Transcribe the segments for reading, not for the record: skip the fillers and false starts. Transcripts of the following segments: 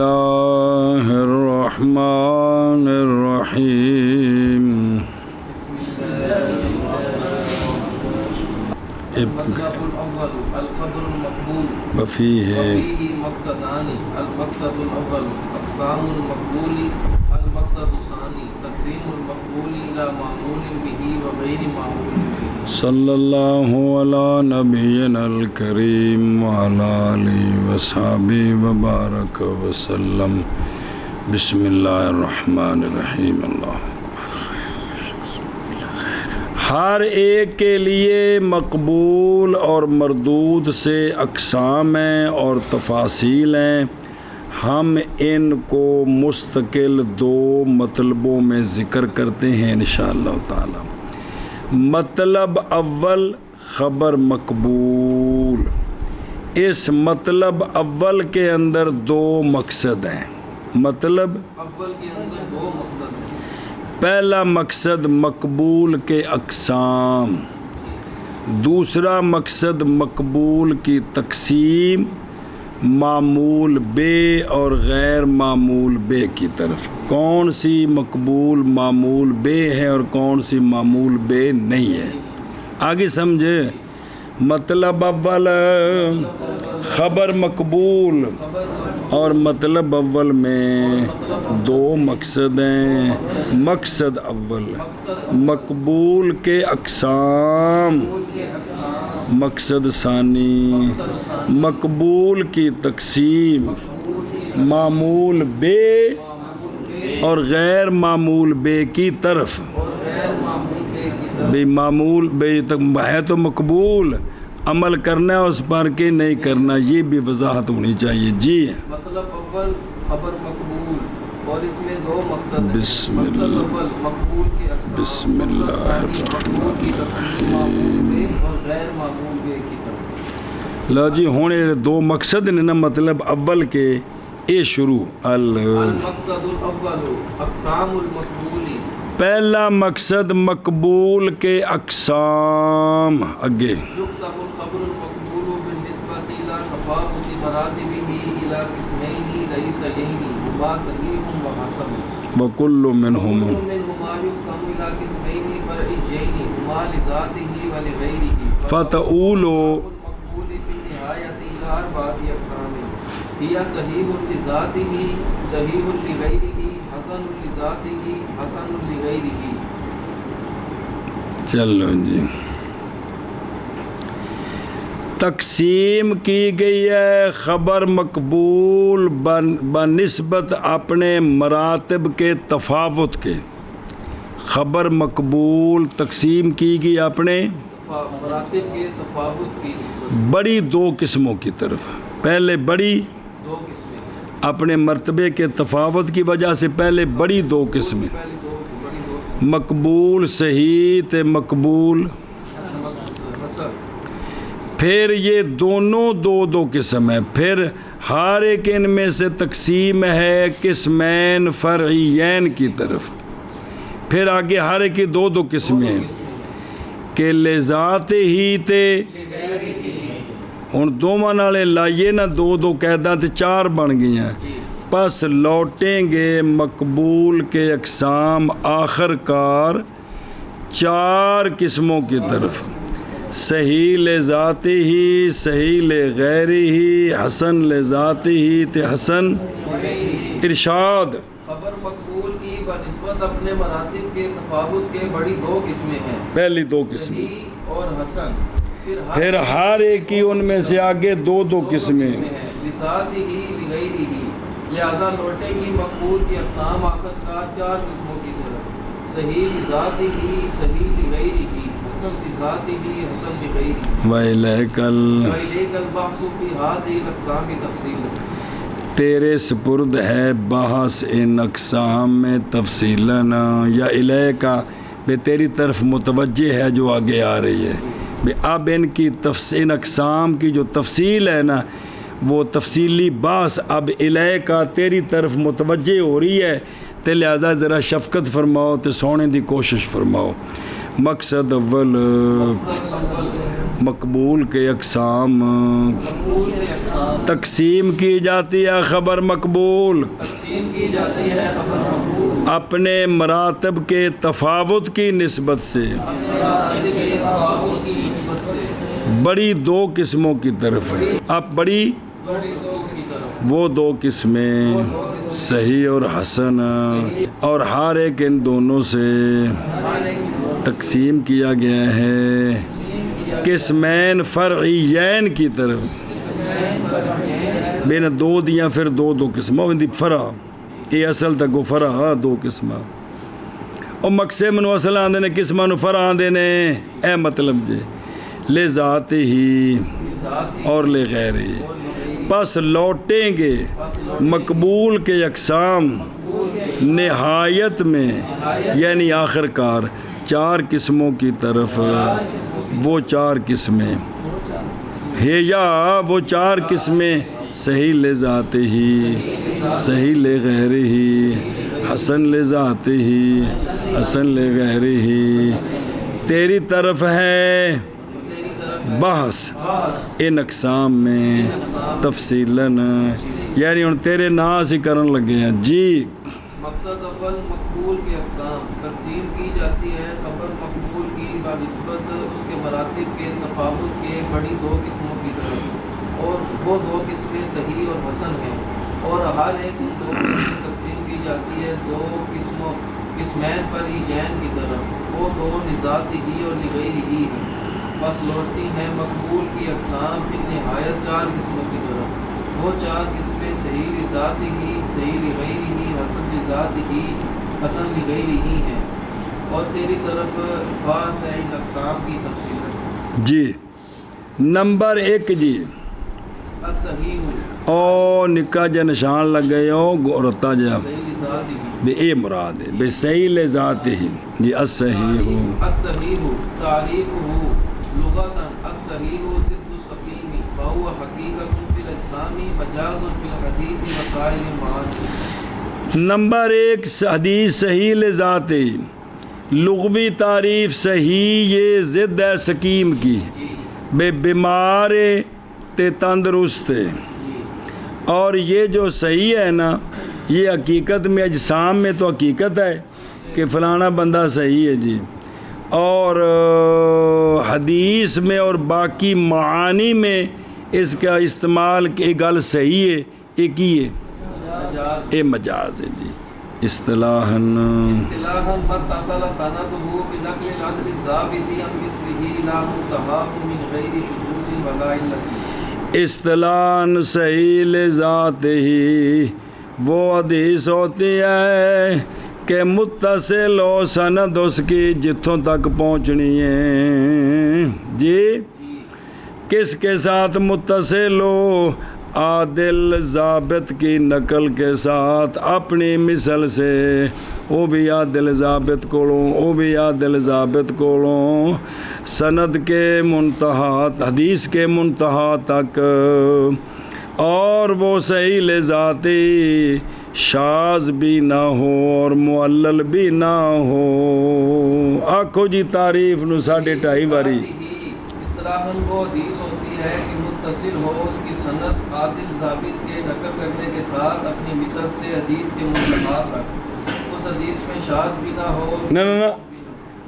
الله الرحمن الرحيم المذهب الأول الخبر المقبول وفيه مقصدان المقصد الأول أقسام المقبول المقصد الثاني تقسيم المقبول إلى معمول به وغير معمول به صلی اللہ علی نبینا الکریم وعلی آلہ وصحبہ وبارک وسلم بسم اللہ الرحمن الرحیم اللہ ہر ایک کے لیے مقبول اور مردود سے اقسام ہیں اور تفاصیل ہیں ہم ان کو مستقل دو مطلبوں میں ذکر کرتے ہیں انشاءاللہ تعالی مطلب اول خبر مقبول اس مطلب اول کے اندر دو مقصد ہیں مطلب اول کے اندر دو مقصد ہیں پہلا مقصد مقبول کے اقسام دوسرا مقصد مقبول کی تقسیم معمول بے اور غیر معمول بے کی طرف کون سی مقبول معمول بے ہے اور کون سی معمول بے نہیں ہے آگے سمجھے مطلب اول خبر مقبول اور مطلب اول میں دو مقصد ہیں مقصد اول مقبول کے اقسام مقصد ثانی مقبول کی تقسیم معمول بے اور غیر معمول بے کی طرف بے معمول بے ہے تو مقبول عمل کرنا ہے اس پر کہ نہیں کرنا یہ بھی وضاحت ہونی چاہیے جی مطلب اول خبر مقبول اور اس میں دو مقصد ہیں بسم مقصد اللہ اول مقبول کے اقسام بسم اللہ مقبول کی تقسیم معمول بے اور غیر معمول بے کی طرف لو جی ہونے دو مقصد نے نا مطلب اول کے اے شروع المقصد الاول اقسام المقبولی پہلا مقصد مقبول کے اقسام اگے يقسم الخبر المقبول بالنسبة إلى تفاوت مراتبه إلى قسمين رئيسيين هما صحيح وحسن وكل منهما وكل منهما يقسم إلى قسمين فرعيين هما لذاته ولغيره فتؤول المقبول في النهاية إلى أربعة أقسام هي صحيح لذاته صحيح لغيره حسن لذاته حسن لغيره چلو جی تقسیم کی گئی ہے خبر مقبول بنسبت اپنے مراتب کے تفاوت کے خبر مقبول تقسیم کی گئی اپنے مراتب کے تفاوت کی بڑی دو قسموں کی طرف پہلے بڑی دو قسمیں اپنے مرتبے کے تفاوت کی وجہ سے پہلے بڑی دو قسمیں پہلی دو بڑی دو مقبول صحیح تے مقبول حسن پھر یہ دونوں دو دو قسم ہیں پھر ہر ایک ان میں سے تقسیم ہے قسمین فرعیین کی طرف پھر آگے ہر ایک کی دو دو قسمیں ہیں کہ لذات ہی تے ہن دوواں نالے لائیے نا دو دو قیداں تے چار بن گئی ہیں پس لوٹیں گے مقبول کے اقسام آخر کار چار قسموں کی طرف صحیح لذاتی ہی صحیح لغیری ہی حسن لذاتی ہی تے حسن ارشاد خبر مقبول کی بنسبت اپنے مراتب کے تفاوت کے بڑی دو قسمیں ہیں پہلی دو قسمیں صحیح اور حسن پھر ہر ایک کی ان میں سے آگے دو دو قسمیں لذات ہی لغیری ہی لہذا لوٹیں گی مقبول کی اقسام آخر کار چار قسموں کی طرف صحیح لذات ہی صحیح لغیری ہی حسن لذات ہی حسن لغیری وَإِلَيْكَ وَإِلَيْكَ الْبَحْثُ فِي هَذِهِ الْأَقْسَامِ تَفْصِيلًا تیرے سپرد ہے بحث ان اقسام میں تفصیلاً یا الیکا بے تیری طرف متوجہ ہے جو آگے آ رہی ہے بے اب ان کی ان اقسام کی جو تفصیل ہے نا وہ تفصیلی بحث اب الیکا تیری طرف متوجہ ہو رہی ہے تے لہذا ذرا شفقت فرماؤ تے سونے دی کوشش فرماؤ مقصد اول مقبول کے اقسام مقبول کے اقسام تقسیم کی جاتی ہے خبر مقبول تقسیم کی جاتی ہے خبر مقبول اپنے مراتب کے تفاوت کی نسبت سے اپنے مراتب کے تفاوت کی نسبت سے بڑی دو قسموں کی طرف اب بڑی بڑی ذوق کی طرف وہ دو قسمیں صحیح اور حسن اور ہر ایک ان دونوں سے آنے کی تقسیم کیا گیا ہے قسمین فرعیین کی طرف بین دو دیاں پھر دو قسموں ان دی فرع یہ اصل تک وہ فرع دو قسمہ اور مقصد منو اصل آندے نے قسمہ نو فرع آندے نے اے مطلب جے لے ذات ہی اور لے غیر ہی پس لوٹیں گے مقبول کے اقسام نہایت میں یعنی آخر کار چار قسموں کی طرف وہ چار قسمیں ہے یا وہ چار قسمیں صحیح لے ذات ہی صحیح لے غیر ہی حسن لے ذات ہی حسن لے غیر ہی تیری طرف ہے بحث ان اقسام میں تفصیلاً یعنی ان تیرے ناس ہی کرن لگے ہیں جی مقصد اول مقبول کی اقسام تقسیم کی جاتی ہے خبر مقبول کی بنسبت اس کے مراتب کے تفاوت کے بڑی دو قسموں کی طرف اور وہ دو قسمیں صحیح اور حسن ہیں اور ہر ایک ان دو قسمیں تقسیم کی جاتی ہے دو قسموں قسمین فرعیین کی طرف وہ دو لذات ہی اور لغیر ہی ہیں بس لوٹتی ہیں مقبول کی اقسام ان نہایت چار قسموں کی طرف وہ چار قسمیں صحیح لذات ہی صحیح لغیر ہی حسن لذات ہی حسن لغیر ہی ہیں اور تیری طرف بعض ہے ان اقسام کی تفصیل جی نمبر 1 جی الصحیح او نکا جا نشان لگ گئے ہو رتا جا صحیح لذات ہی بے اے مراد ہے بے صحیح لے ذات ہی جی الصحیح الصحیح تعریفہ لغتاً الصحیح ضد السقیم وهو حقیقت فی الاجسام مجاز فی الحدیث وسائر المعانی نمبر 1 حدیث صحیح لے ذات ہی لغوی تعریف صحیح یہ ضد ہے سقیم کی بے بیمار تے تندرست ہے اور یہ جو صحیح ہے نا یہ حقیقت میں اجسام میں تو حقیقت ہے کہ فلانا بندہ صحیح ہے جی اور حدیث میں اور باقی معانی میں اس کا استعمال کہ گل صحیح ہے ایک ہی ہے اے مجاز ہے جی اصطلاحاً متصل سندہ بنقل العدل الضابط عن مثله لا منتهى من غیر شذوذ ولا علت اصطلاحاً صحیح لذات ہی وہ حدیث ہوتی ہے کہ متصل ہو سند اس کی جتوں تک پہنچنی ہے جی کس کے ساتھ متصل ہو عادل ضابط کی نقل کے ساتھ اپنی مثل سے وہ بھی عادل ضابط کولوں وہ بھی عادل ضابط کولوں سند کے منتہا حدیث کے منتہا تک اور وہ صحیح لذاتی شاذ بھی نہ ہو اور معلل بھی نہ ہو آکھو جی تعریف نو 2.5 باری اصطلاحاً وہ حدیث ہوتی ہے کہ متصل ہو اس کی سند عادل ضابط کے نقل کرنے کے ساتھ اپنی مثل سے حدیث کے منتہا تک اس حدیث میں شاذ بھی نہ ہو نہ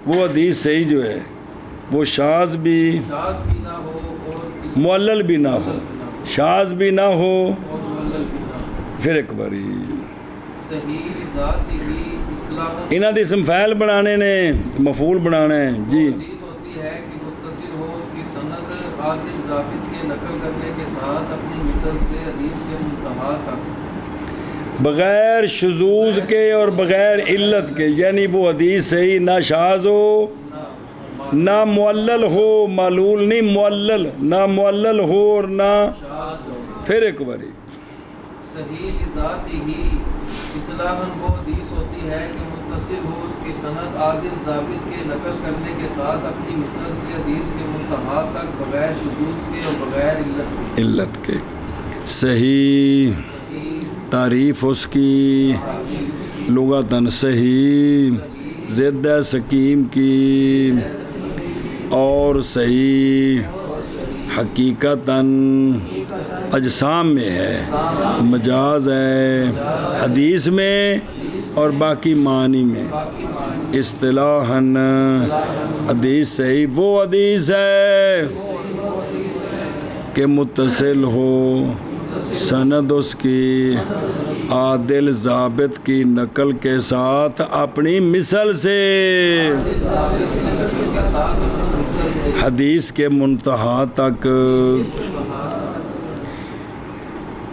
وہ حدیث صحیح جو ہے وہ شاذ بھی نہ ہو اور معلل بھی نہ ہو شاذ بھی نہ ہو اور معلل بھی نہ ہو پھر ایک باری صحیح ذات ہی اصطلاحاً انہاں دے اسم فاعل بنانے نے مفعول بنانا ہے جی حدیث ہوتی ہے کہ متصل ہو اس کی سند عادل ضابط کے نقل کرنے کے ساتھ اپنی مثل سے حدیث کے منتہا تک بغیر شذوذ کے اور بغیر علت کے یعنی وہ حدیث صحیح نہ شاذ ہو نہ معلل ہو معلول نہیں معلل نہ معلل ہو اور نہ شاذ ہو پھر ایک باری صحیح ذات ہی اصطلاحاً وہ حدیث ہوتی ہے کہ متصل ہو اس کی سند عادل ضابط کے نقل کرنے کے ساتھ اپنی مثل سے حدیث کے منتہا تک بغیر شذوذ کے اور بغیر علت کے صحیح تعریف اس کی لغتاً صحیح ضد سقیم کی اور صحیح حقیقتاً اجسام میں ہے، مجاز ہے حدیث میں اور باقی معنی میں۔ اصطلاحاً حدیث صحیح وہ حدیث ہے کہ متصل ہو سند اس کی عادل ضابط کی نقل کے ساتھ اپنی مثل سے حدیث کے منتہا تک۔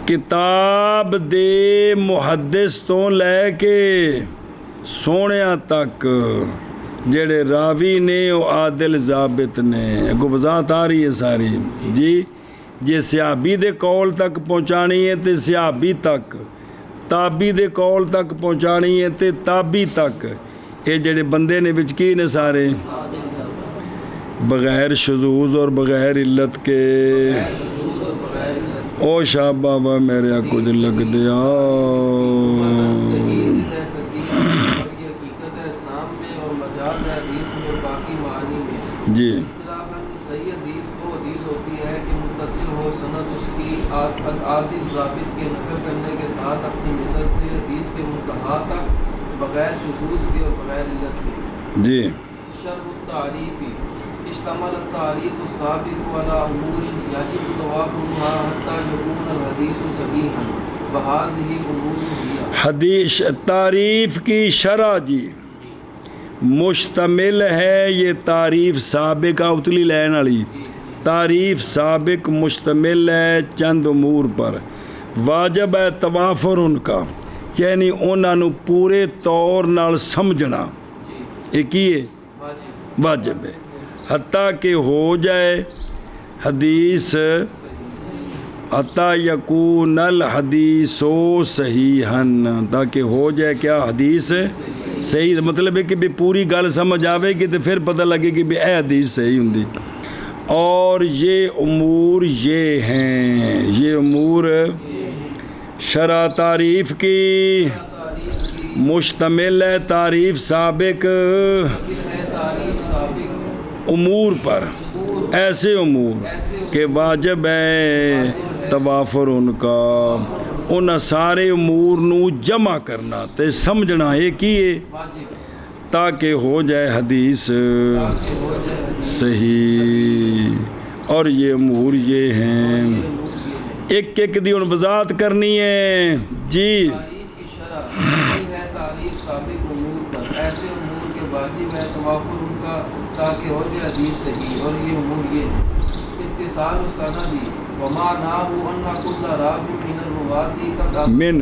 کتاب دے محدث تو لے کے سونیاں تک جڑے راوی نے وہ عادل ضابط نے، اگو وضاحت آ رہی ہے ساری جی۔ جے صحابی دے قول تک پہنچانی ہے تے صحابی تک، تابی دے قول تک پہنچانی ہے تے تابی تک۔ یہ جڑے بندے نے وچ کی نے سارے بغیر شذوذ اور بغیر علت کے۔ او شاہ بابا میرے کچھ لگ دیا جی۔ صحیح حدیث وہ حدیث ہوتی ہے کہ متصل ہو سند اس کی عادل ضابط کے نقل کرنے کے ساتھ اپنی مثل سے حدیث کے منتہا تک بغیر شذوذ کے اور بغیر علت کے جی۔ شرح التعریف اشتمل التعریف السابق على امور يجب توافقها حتى يكون الحديث صحيحا وهذه الامور هي حدیث تعریف کی شرح جی مشتمل ہے۔ یہ تعریف سابق اتلی لین والی تعریف سابق مشتمل ہے چند امور پر، واجب ہے توافر ان کا، یعنی انہاں نو پورے طور نال سمجھنا ایک ہی ہے واجب ہے، حتیٰ کہ ہو جائے حدیث حتیٰ یکون الحدیث صحیحاً، تاکہ ہو جائے کیا حدیث صحیح، مطلب ہے کہ بھی پوری گل سمجھ آوے گی تو پھر پتہ لگے کہ بھی اے حدیث صحیح ہوندی۔ اور یہ امور یہ ہیں، یہ امور شرح تعریف کی مشتمل ہے تعریف سابق امور پر، ایسے امور کہ واجب ہے توافر ان کا، ان سارے امور نو جمع کرنا تے سمجھنا ایک ہی ہے تاکہ ہو جائے حدیث صحیح۔ اور یہ امور یہ ہیں، ایک ایک دی ان وضاحت کرنی ہے جی۔ تعریف سابق امور پر ایسے امور کے واجب ہے توافر ان کا تاکہ ہو جائے حدیث صحیح۔ اور یہ امور یہ اتصال السند ومعناه ان كل راوي من الرواة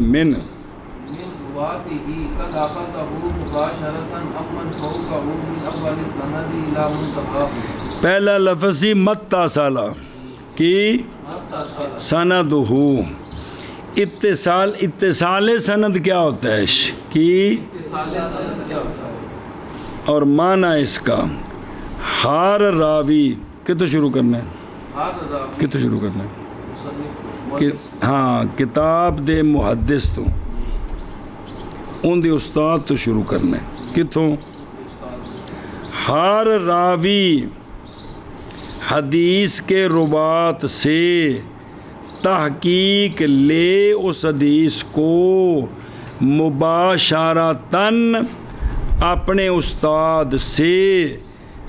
من رواته قد اخذه مباشرة امن فوقه من اول السند الى منتهاه۔ پہلا لفظ ہی متصل کی سندہ، اتصال سند کیا ہوتا ہے کہ اور معنی اس کا ہر راوی کتوں شروع کرنا ہے، کتوں شروع کرنا ہے ہاں کتاب دے محدث تو ان دے استاد تو شروع کرنا ہے، کتوں ہر راوی حدیث کے روات سے تحقیق لے اس حدیث کو مباشرتاً اپنے استاد سے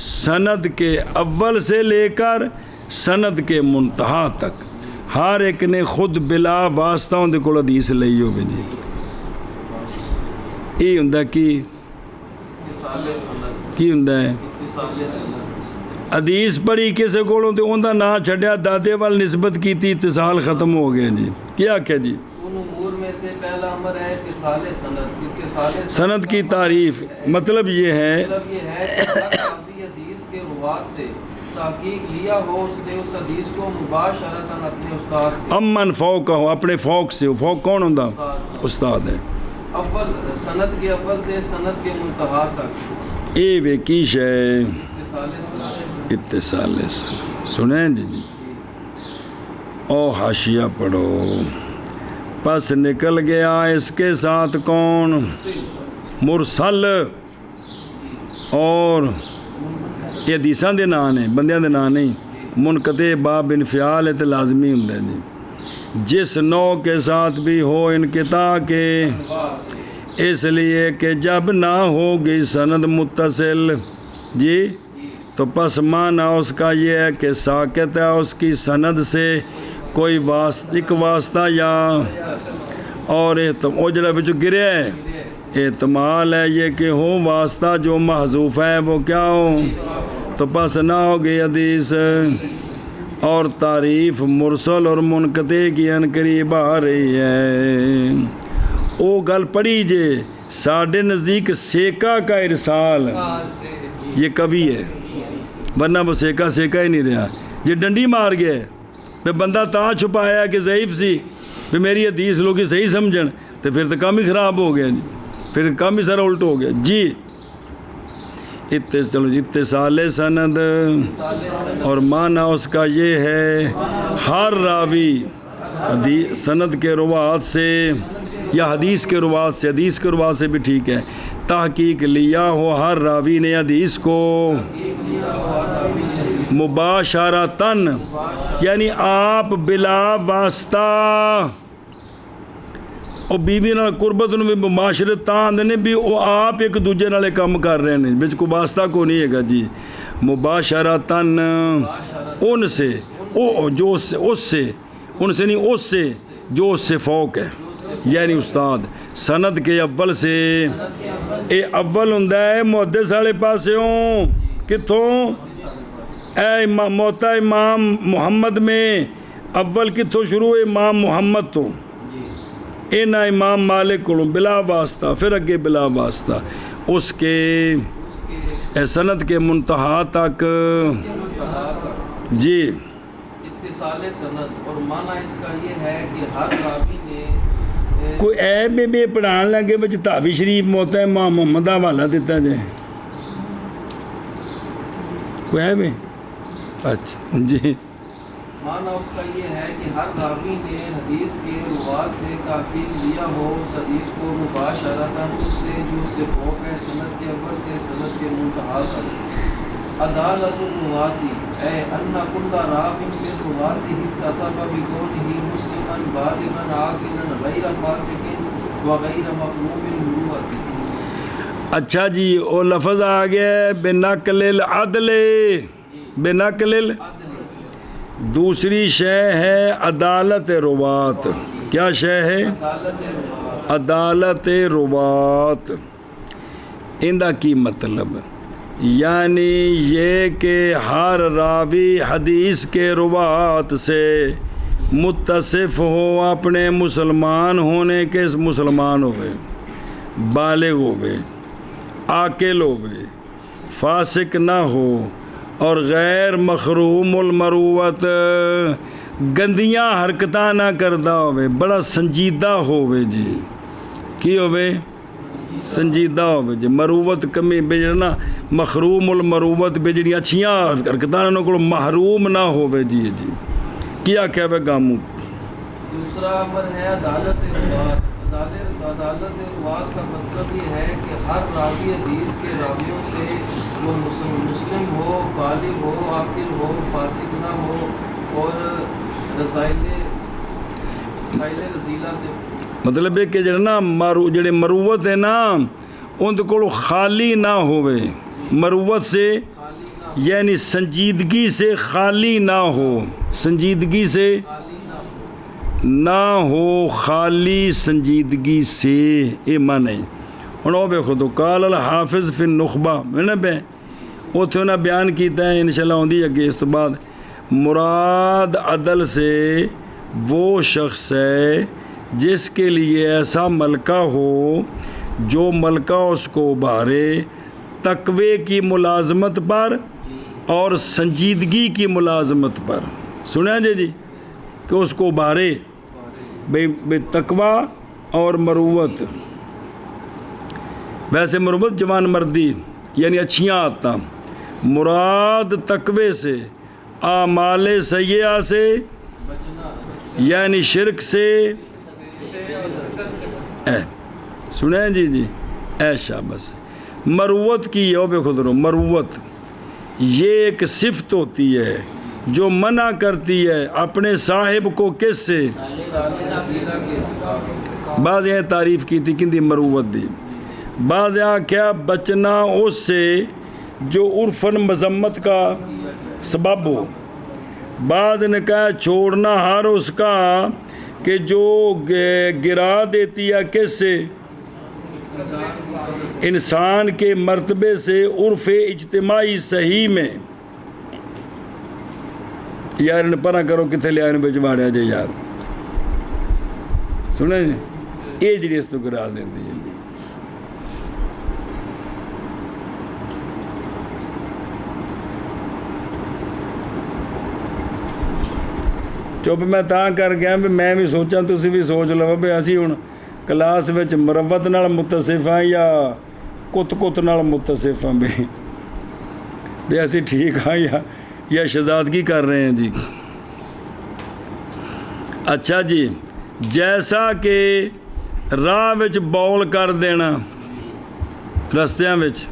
سند کے اول سے لے کر سند کے منتہا تک، ہر ایک نے خود بلا واسطہ ان دے کول حدیث لئی ہوگی جی۔ یہ ہوندا کی ہوندا ہے حدیث پڑھی کسے کولوں تے اوندا نا چھڈیا دادے وال نسبت کیتی اتصال ختم ہو گیا جی۔ کیا کہہ جی ان امور میں سے پہلا امر ہے اتصال سند، سند کی تعریف مطلب یہ ہے کہ حدیث کے روات سے تحقیق لیا ہو اس نے اس حدیث کو مباشرتاً اپنے استاد سے، امن فوق ہو اپنے فوق سے، فوق کون ہوندا استاد ہے، اول سند کے اول سے سند کے منتہا تک۔ اے ویکی شے اتصال سنیں جی او حاشیہ پڑھو۔ پس نکل گیا اس کے ساتھ کون، مرسل، اور یہ حدیثاں دے نام ہیں بندیاں دے نام نہیں، منقطع باب انفعال ہے تو لازمی ہوں جی جس نوع کے ساتھ بھی ہو انقطاع کے اس لیے کہ جب نہ ہوگی سند متصل جی تو پس معنی اس کا یہ ہے کہ ساکت ہے اس کی سند سے کوئی ایک واسطہ یا اور وہ جڑا بچ گریا ہے احتمال ہے یہ کہ ہو واسطہ جو محذوف ہے وہ کیا ہو تو پس نہ ہوگی حدیث اور تعریف مرسل اور منقطع کی ان قریب آ رہی ہے وہ گل پڑھی جے ساڑھے نزدیک سیکا کا ارسال یہ کبھی ہے ورنہ وہ سیکا ہی نہیں رہا یہ ڈنڈی مار گیا ہے پھر بندہ تا چھپایا کہ ضعیف سی پھر میری حدیث لوگ صحیح سمجھن تو پھر تو کام ہی خراب ہو گیا جی پھر کام ہی سارا الٹ ہو گیا جی چلو جی اتصال سند اور معنی اس کا یہ ہے ہر راوی سند کے روات سے یا حدیث کے روات سے بھی ٹھیک ہے تحقیق لیا ہو ہر راوی نے حدیث کو مباشرتاً یعنی آپ بلا واسطہ اور بیوی نال قربت بھی معاشرت آدھے نے بھی وہ آپ ایک دوجے نالے کام کر رہے ہیں بچ کوئی واسطہ کو نہیں ہے گا جی مباشرتاً ان سے جو اس سے جو اس سے فوق ہے یعنی استاد سند کے اول سے اے اول ہوں محدث والے پاسوں کتوں اے موتا امام محمد میں اول کتوں شروع امام محمد تو اے نہ امام مالک کو بلا واسطہ پھر اگے بلا واسطہ اس کے سند کے منتہا تک جی اتصال سند اور معنی اس کا یہ ہے کہ ہر راوی نے کوئی عیب میں بھی پڑھان لگے بچ تحفی شریف موتا امام محمد کا حوالہ دیتا جائے کوئی عیب ہے اچھا جی معنی اس کا یہ ہے کہ ہر راوی نے حدیث کے روات سے تحقیق لیا ہو اس حدیث کو مباشرتاً اس سے جو اس سے فوق ہے سند کے اول سے سند کے منتہا تک عدالت الرواتی اے ان کل راو من رواتی اتصف بقولہ مسلما بالغا عاقلا غیر فاسق وغیر مغلوب المروءۃ اچھا جی وہ لفظ آ گیا ہے بنقل العدل بنقل دوسری شے ہے عدالت روات کیا شے ہے عدالت روات اندہ کی مطلب یعنی یہ کہ ہر راوی حدیث کے روات سے متصف ہو اپنے مسلمان ہونے کے مسلمان ہوئے بالغ ہوئے عاقل ہوئے فاسق نہ ہو اور غیر محروم المروت گندیاں حرکتاں نہ کردہ ہوئے بڑا سنجیدہ ہوئے جی کی ہوئے سنجیدہ ہوئے جی مروت کمی بجڑنا محروم المروت بجڑی اچھیاں حرکتاں نہ کو محروم نہ ہوئے جی جی کیا کہہ بے گاموں دوسرا امر ہے عدالت روات عدالت روات کا مطلب یہ ہے کہ ہر راوی حدیث کے راویوں سے وہ مسلم ہو بالغ ہو عاقل ہو فاسق نہ ہو اور رسائل رزیلہ سے مطلب ہے کہ جڑے مروت ہے نا ان کو خالی نہ ہوئے مروت سے یعنی سنجیدگی سے خالی نہ ہو سنجیدگی سے نہ ہو خالی سنجیدگی سے یہ معنی ہوں بے خود قال الحافظ فی النخبہ میں نے بے اتنے انہیں بیان کیتا ہے انشاءاللہ ہوندی اگے اس تو بعد مراد عدل سے وہ شخص ہے جس کے لیے ایسا ملکہ ہو جو ملکہ اس کو ابھارے تقوی کی ملازمت پر اور سنجیدگی کی ملازمت پر سنیں جی کہ اس کو ابھارے بے تقوی اور مروت ویسے مروت جوان مردی یعنی اچھیاں آتا مراد تقوی سے اعمال سیئہ سے یعنی شرک سے سنیں جی اے شاباش مروت کی یہ بے خود رو مروت یہ ایک صفت ہوتی ہے جو منع کرتی ہے اپنے صاحب کو کس سے؟ بعض یہ تعریف کی تھی کندی مروت دی، بعض کیا بچنا اس سے جو عرفاً مذمت کا سبب ہو، بعض نے کہا چھوڑنا ہر اس کا کہ جو گرا دیتی ہے کس سے؟ انسان کے مرتبے سے عرف اجتماعی صحیح میں۔ یار ان پرا کرو کتنے لیا بچواڑیا جی یار سنے جی یہ جی اس تو گرا دیتی ہے چپ میں تا کر گیا بھی میں بھی سوچاں تسی بھی سوچ لو بھی اسی ہن کلاس وچ مروت نال متصف ہاں یا کت نال متصف ہاں بھی اسی ٹھیک ہاں یا شہزادگی کر رہے ہیں جی۔ اچھا جی، جیسا کہ راہ وچ بول کر دینا رستیاں وچ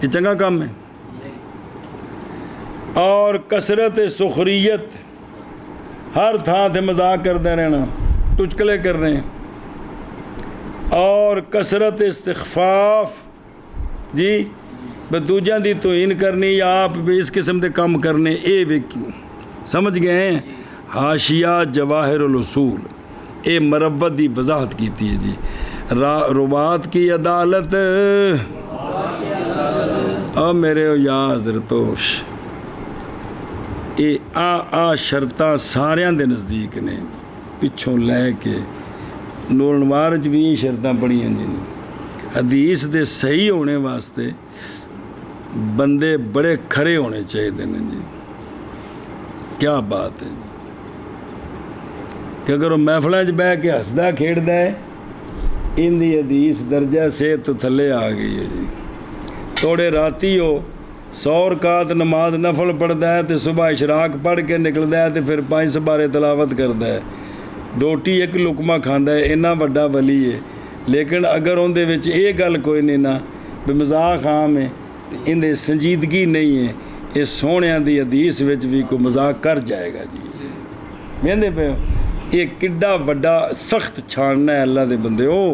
یہ چنگا کام ہے، اور کثرت سخریت ہر تھان تے مذاق کرتے رہنا، ٹچکلے کر رہے ہیں، اور کثرت استخفاف جی دوجیاں دی توہین کرنی یا آپ بھی اس قسم دے کام کرنے، اے بھی سمجھ گئے ہیں۔ حاشیہ جواہر الاصول اے مروت دی وضاحت کی تھی جی۔ روات کی عدالت او میرے یا حضرتوش اے آ شرطاں ساریاں دے نزدیک نے، پچھوں لے کے نورنوار چ بھی یہ شرطاں پڑھیاں جی۔ حدیث دے صحیح ہونے واسطے بندے بڑے کھرے ہونے چاہیے جی۔ کیا بات ہے جی کہ اگر وہ محفلیں چ بہ کے ہسدا کھیڑدا ہے، ان دی حدیث درجہ سے تو تھلے آ گئی ہے جی۔ توڑے راتی ہو 100 رکعت نماز نفل پڑھتا ہے تو صبح اشراق پڑھ کے نکلتا ہے تو پھر 5 سپارے تلاوت کرتا ہے، روٹی ایک لقمہ کھاندا ہے، اتنا بڑا ولی ہے، لیکن اگر اندے وچ یہ گل کوئی نہیں نا بھی مذاق عام ہے، اندے سنجیدگی نہیں ہے، یہ سونیاں دی حدیث وچ بھی کوئی مذاق کر جائے گا جی۔ ویندے پے یہ کڈا وڈا سخت چھاننا ہے اللہ دے بندے ہو۔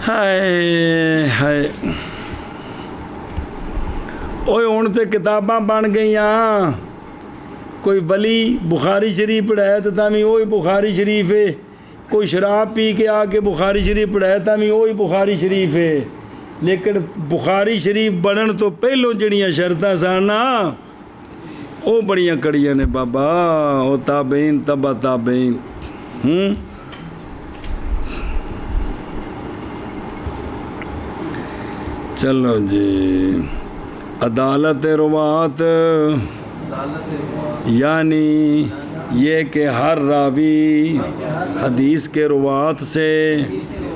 ہائے ہائے اوے ہن تے کتاباں بن گئیاں، کوئی ولی بخاری شریف پڑھائے تو تاں بھی وہی بخاری شریف ہے، کوئی شراب پی کے آ کے بخاری شریف پڑھائے تاں بھی وہی بخاری شریف ہے، لیکن بخاری شریف بنن تو پہلوں جڑیاں شرطاں سن نا وہ بڑیاں کڑیاں نے بابا، وہ تابعین تبع تابعین۔ چلو جی، عدالت روات یعنی یہ کہ ہر راوی حدیث کے روات سے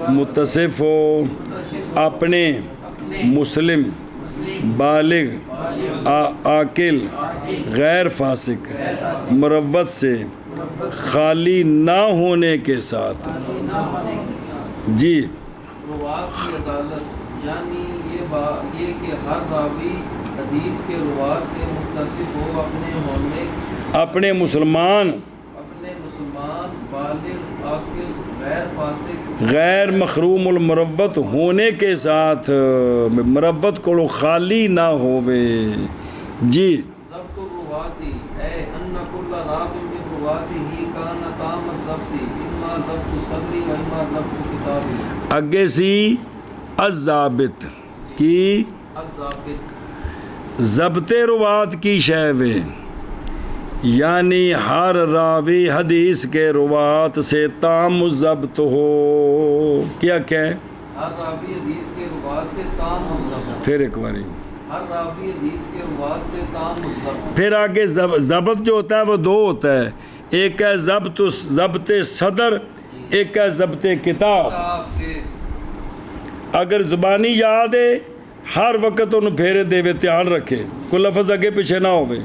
متصف ہو، اپنے مسلم بالغ عاقل غیر فاسق مروت سے خالی نہ ہونے کے ساتھ جی۔ روات کی عدالت یعنی یہ کہ ہر راوی حدیث کے روات سے متصف ہو، اپنے مسلمان بالغ عاقل غیر فاسق غیر مخروم المروت ہونے کے ساتھ، مروت کو خالی نہ ہوئے جی۔ ضبط الرواتی اے ان کل راو من رواته کان تام الضبط، اما ضبط صدری و اما ضبط کتابی۔ اگے سی الضابط کی ضبط روات کی شیوے یعنی ہر راوی حدیث کے روات سے تام ضبط ہو، کیا ہے؟ ہر راوی حدیث کے روات سے تام ضبط، پھر ایک باری ہر راوی حدیث کے روات سے تام ضبط۔ پھر آگے ضبط جو ہوتا ہے وہ دو ہوتا ہے، ایک ہے ضبط صدر، ایک ہے ضبط کتاب۔ اگر زبانی یاد ہے ہر وقت انہوں پھیرے دے دھیان رکھے، کوئی لفظ اگے پیچھے نہ ہوئے۔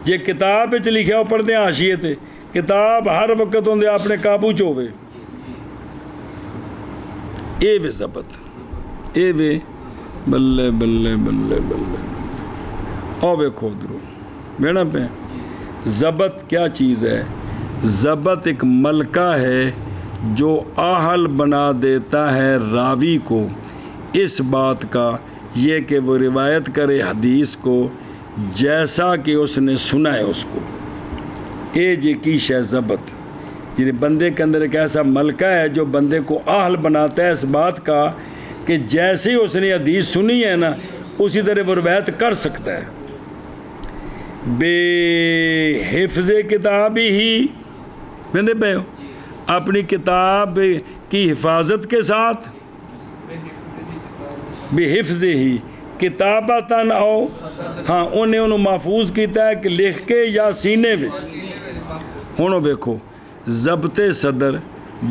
جے کتاب وچ لکھیا ہو پڑھتے ہیں حاشیے تے، کتاب ہر وقت ہوندے اپنے قابو چ ہوئے، اے وے ضبط، اے وے بلے بلے بلے بلے۔ او ویکھو ادھروں بیڑا پہ ضبط کیا چیز ہے؟ ضبط ایک ملکہ ہے جو اہل بنا دیتا ہے راوی کو اس بات کا یہ کہ وہ روایت کرے حدیث کو جیسا کہ اس نے سنا ہے اس کو. اے جی کی شے ضبط، یعنی بندے کے اندر ایک ایسا ملکہ ہے جو بندے کو اہل بناتا ہے اس بات کا کہ جیسے ہی اس نے حدیث سنی ہے نا اسی طرح وہ روایت کر سکتا ہے. بے حفظ کتاب ہی بندے پہ ہو اپنی کتاب کی حفاظت کے ساتھ، بے حفظ ہی کتابتاً آؤ، ہاں انہیں محفوظ کیتا ہے کہ لکھ کے یا سینے میں. ہوں دیکھو ضبط صدر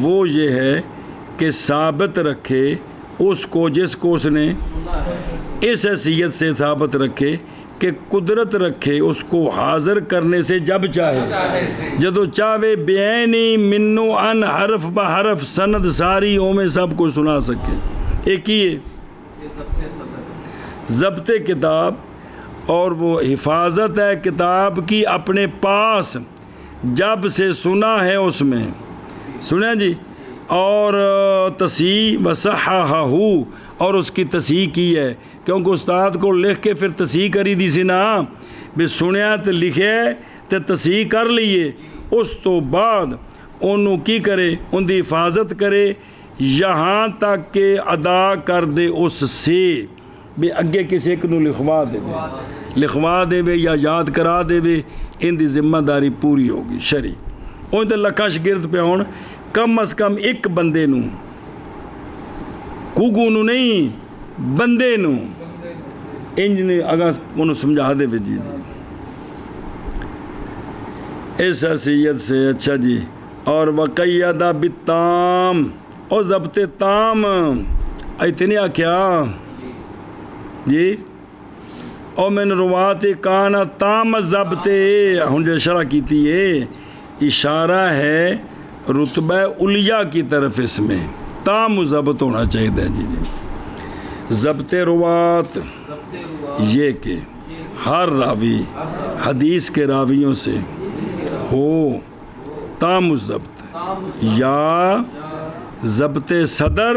وہ یہ ہے کہ ثابت رکھے اس کو جس کو اس نے اس حیثیت سے ثابت رکھے کہ قدرت رکھے اس کو حاضر کرنے سے جب چاہے جدو چاہے بیانی منو ان حرف بحرف سند ساری میں سب کو سنا سکے. ایک ہی ہے ضبط کتاب، اور وہ حفاظت ہے کتاب کی اپنے پاس جب سے سنا ہے اس میں سنا جی، اور تصحیح وصححہ اور اس کی تصحیح کی ہے کیونکہ استاد کو لکھ کے پھر تصحیح کری دی سی نا بھی سنیا تو لکھے تو تصحیح کر لیے، اس تو بعد انہوں کی کرے ان دی حفاظت کرے یہاں تک کہ ادا کر دے اس سے بھی اگے کسی ایک نو لکھوا دے یا یاد کرا دے ان دی ذمہ داری پوری ہوگی شرعی. ان تے لکھاں شگرد پہ ہون کم از کم ایک بندے نو کوگو نو نہیں بندے نو انج نے اگاں انہوں سمجھا دے جی اس حیثیت سے. اچھا جی، اور وقیدہ بالتام اور ضبط تام اتنی آکھیا جی، اور من روات کانا تام ضبط ہن جو اشارہ کیتی ہے اشارہ ہے رتبہ علیہ کی طرف، اس میں تام ضبط ہونا چاہیے جی. ضبط روات یہ کہ ہر راوی حدیث کے راویوں سے ہو تام ضبط یا ضبط صدر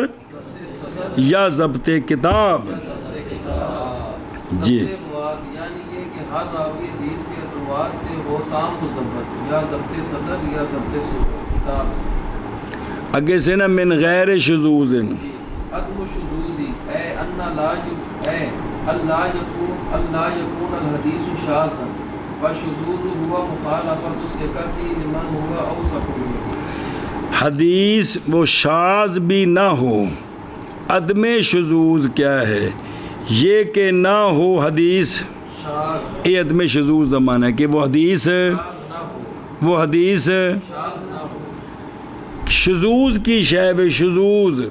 یا ضبط کتاب جی. یعنی یہ کہ ہر راوی حدیث کے روات سے ہو تام ضبط یا ضبط صدر یا ضبط کتاب. اگے سے نا من غیر شذوذ عدم شذوذی اے ان لا یکون الحدیث شاذا والشذوذ هو مخالفۃ الثقۃ لمن هو اوثق منه. حدیث وہ شاذ بھی نہ ہو. عدم شذوذ کیا ہے؟ یہ کہ نہ ہو حدیث، یہ عدم شذوذ کا معنی ہے کہ وہ حدیث شذوذ کی شے شذوذ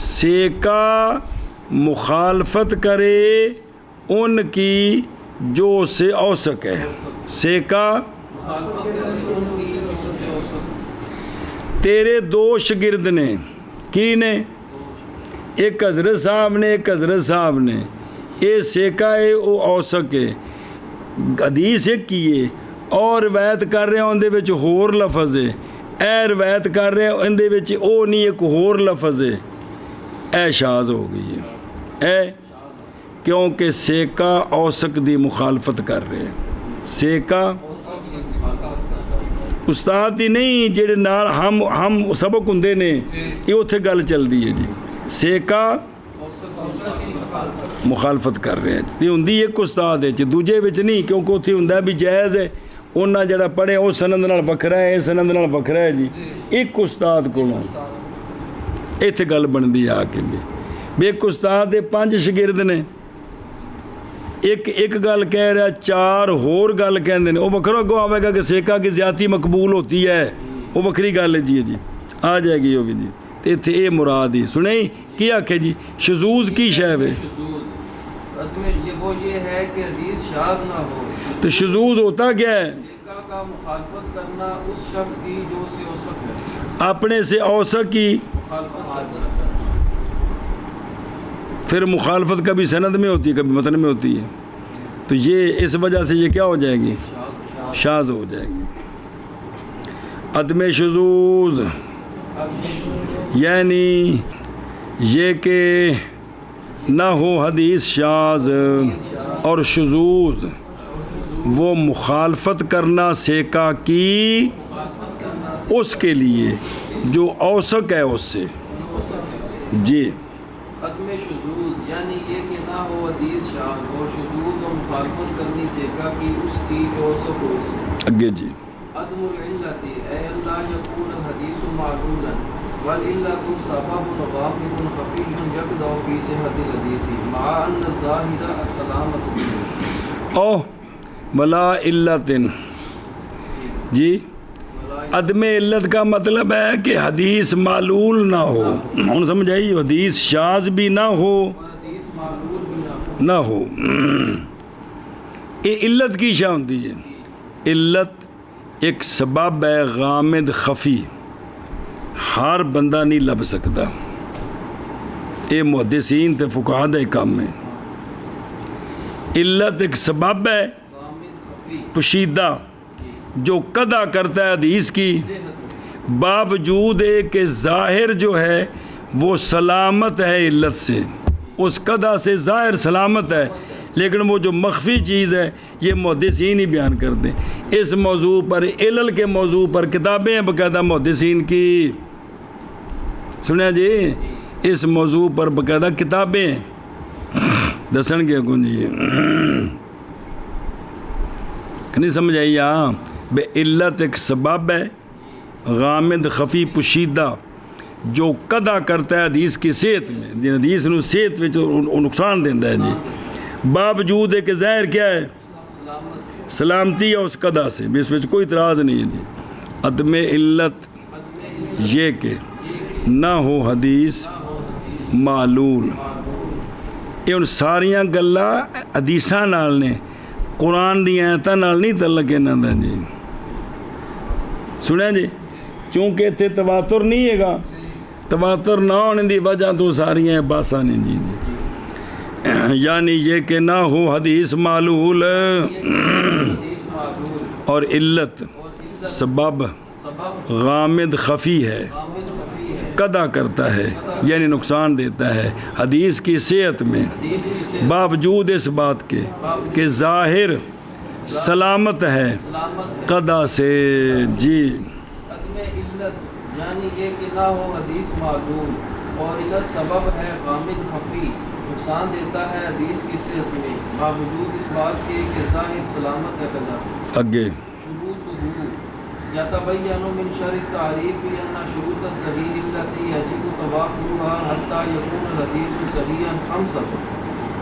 سے کا مخالفت کرے ان کی جو سے اوثق ہے. سے کا تیرے دو شگرد نے کی نے ایک حضرت صاحب نے ایک حضرت صاحب نے اے سیکا ہے او اوثق ہے حدیث ایک کیے اور روایت کر رہے ہیں اندے وچ ہور لفظ ہے، اے روایت کر رہے ہیں اندے وچ او نہیں ایک ہور لفظ ہے، اے شاذ ہو گئی ہے. اے کیونکہ سیکا اوثق دی مخالفت کر رہے ہیں. سیکا استاد دی نہیں جڑے نال ہم سبق ہوندے نے یہ اتھے گل چلدی ہے جی. سیکا مخالفت کر رہے ہیں تے ہوندی ایک استاد ہے جی دوجے وچ نہیں کیونکہ اتھے ہوندا بھی جائز ہے انہاں جڑا پڑھے او سند نال وکھرا ہے سند نال وکھرا ہے جی. ایک استاد کولوں ایتھے گل بندی آ کے بھی ایک استاد دے 5 شاگرد نے ایک گل کہہ رہا 4 ہور گل کہندے نے او وکھرا اگوں آوے گا کہ سیکا کی زیادتی مقبول ہوتی ہے وہ وکھری گل ہے جی آ جائے گی وہ بھی جی. ایتھے اے مراد ہی سنیں کی آکھے جی شذوذ کی شے ہے وہ یہ ہے کہ حدیث شاذ نہ ہو. تو شذوذ ہوتا کیا ہے؟ سیکا کا مخالفت کرنا اس شخص کی جو سے اوثق ہے، اپنے سے اوثق کی پھر مخالفت کبھی سند میں ہوتی ہے کبھی متن میں ہوتی ہے. تو یہ اس وجہ سے یہ کیا ہو جائے گی؟ شاذ ہو جائے گی. عدم شذوذ یعنی یہ کہ نہ ہو حدیث شاذ اور شذوذ، وہ مخالفت کرنا سیکا کی اس کے لیے جو اوثق ہے اس سے. جی عدم شذوذ یعنی یہ کہ نہ ہو حدیث شاذ اور شذوذ و مخالفت کرنی سیکا کی اس کی جو اوثق ہو اس سے. اگے جی عدم العلت اے اللہ یکون الحدیث معلولا والعلت سبب غامض خفی یقدح فی صحت الحدیث مع ان الظاہر السلامۃ او ولا علت. جی عدم علت کا مطلب ہے کہ حدیث معلول نہ ہو. ہن سمجھ آئی؟ حدیث شاذ بھی نہ ہو حدیث معلول بھی نہ ہو. یہ علت کی شاہ ہوتی ہے. علت ایک سبب ہے غامض خفی، ہر بندہ نہیں لب سکتا. یہ محدثین تے فقہاء دا کام ہے. علت ایک سبب ہے پوشیدہ جو قطع کرتا ہے حدیث کی، باوجود کہ ظاہر جو ہے وہ سلامت ہے علت سے، اس قطع سے ظاہر سلامت ہے، لیکن وہ جو مخفی چیز ہے یہ محدثین ہی بیان کرتے ہیں. اس موضوع پر، علل کے موضوع پر کتابیں ہیں باقاعدہ محدثین کی. سنیا جی، اس موضوع پر باقاعدہ کتابیں ہیں. دسن کے کون جی نہیں سمجھ آئی؟ ہاں بے علت ایک سبب ہے غامض خفی پوشیدہ جو قطع کرتا ہے حدیث کی صحت میں، جن حدیث نو صحت وچ نقصان دیندہ ہے. جی باوجود ہے کہ ظاہر کیا ہے؟ سلامتی ہے اس قطع سے، اس وچ کوئی اعتراض نہیں ہے. جی عدم علت یہ کہ نہ ہو حدیث معلول. یہ ان ساریاں گلاں حدیثاں نال نے، قرآن دی آیتاں نال نہیں تعلق انہاں دا. جی سنیا جی، چونکہ اتنے تواتر نہیں ہے گا، تواتر نہ ہونے دی وجہ تو ساریاں باساں نے. جی یعنی یہ کہ نہ ہو حدیث معلول اور علت سبب غامض خفی ہے، قطع کرتا ہے یعنی نقصان دیتا ہے حدیث کی صحت میں، باوجود اس بات کے کہ ظاہر سلامت ہے قطع سے. جی عدم علت یعنی یہ کہ نہ ہو حدیث معلوم اور علت سبب ہے غامض خفی، نقصان دیتا ہے حدیث کی صحت میں، باوجود اس بات کے کہ ظاہر سلامت ہے قطع سے. اگے شروطہ یتبین من شر التعریف ان شروط الصحیح التي يجب توافرها حتى يكون الحديث صحيحا خمسة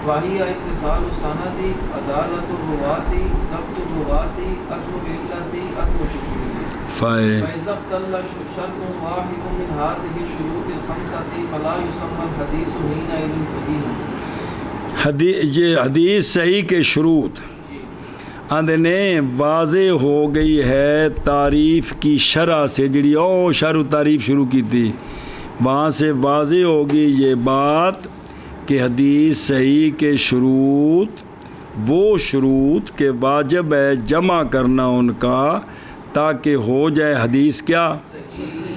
وهي اتصال السند، عدالة الرواة، ضبط الرواة، عدم العلة، عدم الشذوذ. فإذا اختل شرط واحد من هذه الشروط الخمسة فلا يسمى الحديث حينئذ صحيحا. یہ حدیث صحیح کے شروط آندھنے واضح ہو گئی ہے تعریف کی شرح سے، جڑی او شرح تعریف شروع کی تھی وہاں سے واضح ہوگی یہ بات کہ حدیث صحیح کے شروط وہ شروط کہ واجب ہے جمع کرنا ان کا تاکہ ہو جائے حدیث کیا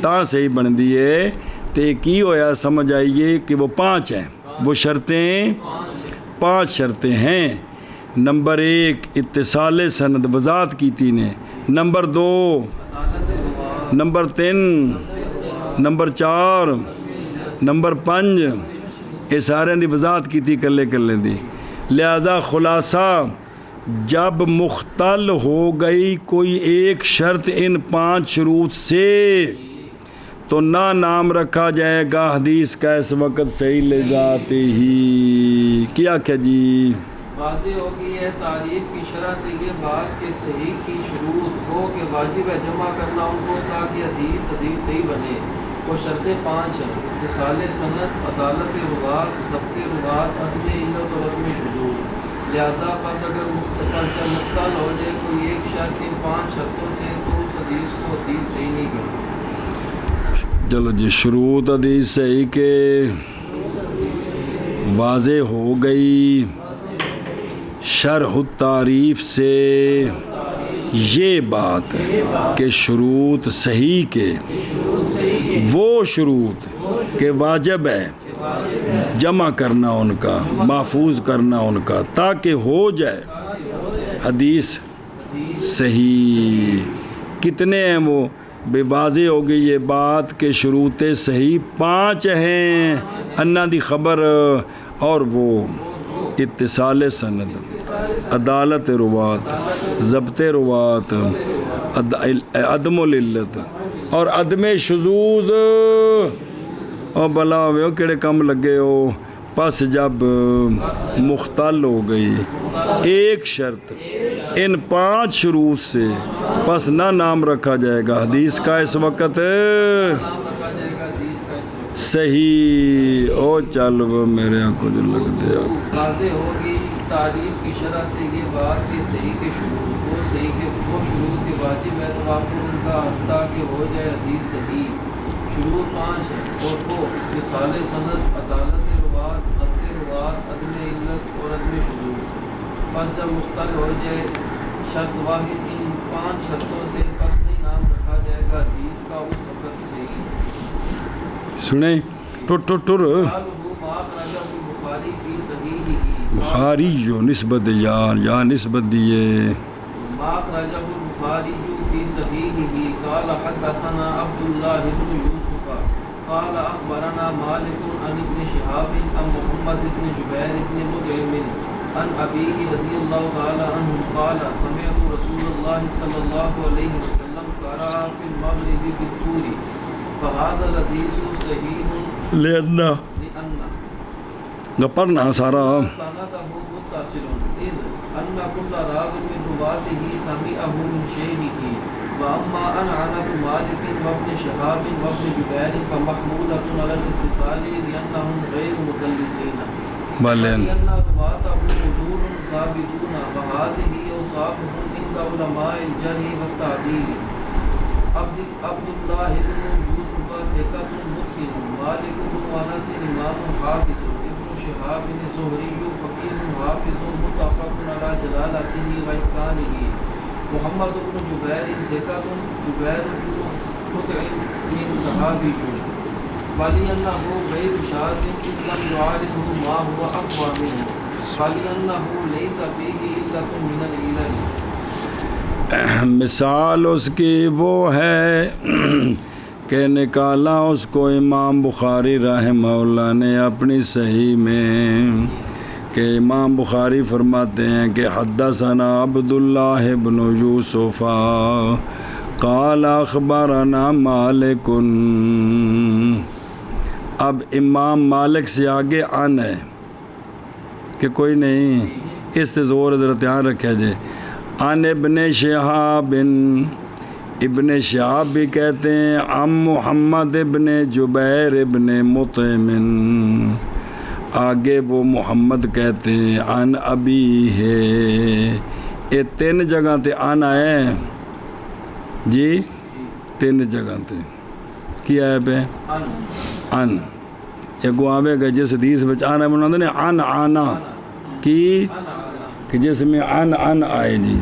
تا صحیح بن دیے. تے کی ہویا سمجھ آئیے کہ وہ 5 ہیں، وہ شرطیں 5 شرطیں ہیں. نمبر 1 اتصال سند وضاحت کی تھی نے، نمبر 2 نمبر 3 نمبر 4 نمبر 5 یہ سارے دی وضاحت کی تھی کلے کلے دی. لہذا خلاصہ جب مختل ہو گئی کوئی ایک شرط ان 5 شروط سے تو نہ نام رکھا جائے گا حدیث کا اس وقت صحیح لذات ہی. کیا کیا جی واضح ہو گئی ہے تعریف کی شرح سے یہ بات کہ صحیح کی شروط ہو کہ واجب ہے جمع کرنا ان کو تاکہ حدیث صحیح بنے. وہ شرطیں 5 ہیں: اتصال سند، عدالت روات، ضبط روات، عدم علت اور عدم شذوذ. لہذا پس اگر مختل ہو جائے کوئی ایک شرط ان 5 شرطوں سے تو اس حدیث کو حدیث صحیح نہیں کرتی. چلو جی شروط حدیث صحیح کے واضح ہو گئی، شرح التعریف سے یہ بات کہ شروط صحیح کے وہ شروط کہ واجب ہے جمع کرنا ان کا، محفوظ کرنا ان کا، تاکہ ہو جائے حدیث صحیح۔ کتنے ہیں وہ؟ بے واضح ہوگی یہ بات کہ شروط صحیح 5 ہیں، انا دی خبر، اور وہ اتصال سند، عدالت روات، ضبط روات، عدم العلت اور عدم شذوذ۔ اور بلا ہوئے ہو کہڑے کم لگے ہو، پس جب مختل ہو گئی ایک شرط ان 5 شروط سے، پس نہ نام رکھا جائے گا حدیث کا اس وقت صحیح۔ او چل وہ میرے آنکھوں جو لگ دیا۔ واضح ہوگی تعریف کی شرح سے یہ بات کہ صحیح کے شروط وہ صحیح کے وہ شروط کے واجب ہے توافر ان کا حتیٰ کہ ہو جائے حدیث صحیح۔ شروط 5 ہیں اور وہ مثال سند، عدالت روات، ضبط روات، عدم علت اور عدم شذوذ۔ پس جب مختل ہو جائے شرط واحد ان 5 شرطوں سے، پس نہیں نام رکھا جائے گا حدیث کا اس وقت صحیح۔ سنیں ٹر بخاری فی صحیحہ، بخاری جو نسبت یا نسبت دیے ما اخرجہ البخاری فی صحیحہ قال حدثنا عبد اللہ بن یوسف قال اخبرنا مالک عن ابن شہاب عن محمد بن جبیر بن مطعم عن ابیہ رضی اللہ تعالی عنہ قال سمعت رسول اللہ صلی اللہ علیہ وسلم قرأ فی المغرب بالطور فهذا الحدیث صحیح لأنہ گپرنا سارا سندہ متصل اذ ان كل راو من رواته سمعه من شیخه واما ان عنت مالک وابن شهاب وابن جبیر فمحمولة على الاتصال لانهم غیر مدلسین بلین لان رواته حضور ثابتون وهذه اوصافهم عند علماء الجرح والتعدیل۔ عبد اللہ بن یوسف ثقۃ متقن، مالک بن انس امام حافظ، ابن شہاب الزہری فقیہ حافظ متفق علی جلالتہ و اتقانہ، محمد بن جبیر ثقۃ، جبیر بن مطعم من صحابی، ولأنہ غیر شاذ اذ لم يعارضه ما هو اقوى منه، ولأنہ لیس فیہ علۃ من العلل۔ مثال اس کی وہ ہے کہ نکالا اس کو امام بخاری رحمہ اللہ نے اپنی صحیح میں، کہ امام بخاری فرماتے ہیں کہ حدثنا عبداللہ بن یوسف قال اخبرنا مالک۔ اب امام مالک سے آگے ان ہے کہ کوئی نہیں، اس سے زور ذرا دھیان رکھا جائے۔ عن ابن شہاب، ابن شہاب بھی کہتے ہیں عن محمد ابن جبیر ابن مطعم، آگے وہ محمد کہتے ہیں عن ابی ہے۔ یہ 3 جگہ تے عن آئے جی، 3 جگہ تے کی آئے پہ عن، ایک وہ آوے گا جس حدیث بچ آنا مناندے نے عن آنا کی، کہ جس میں ان آئے جی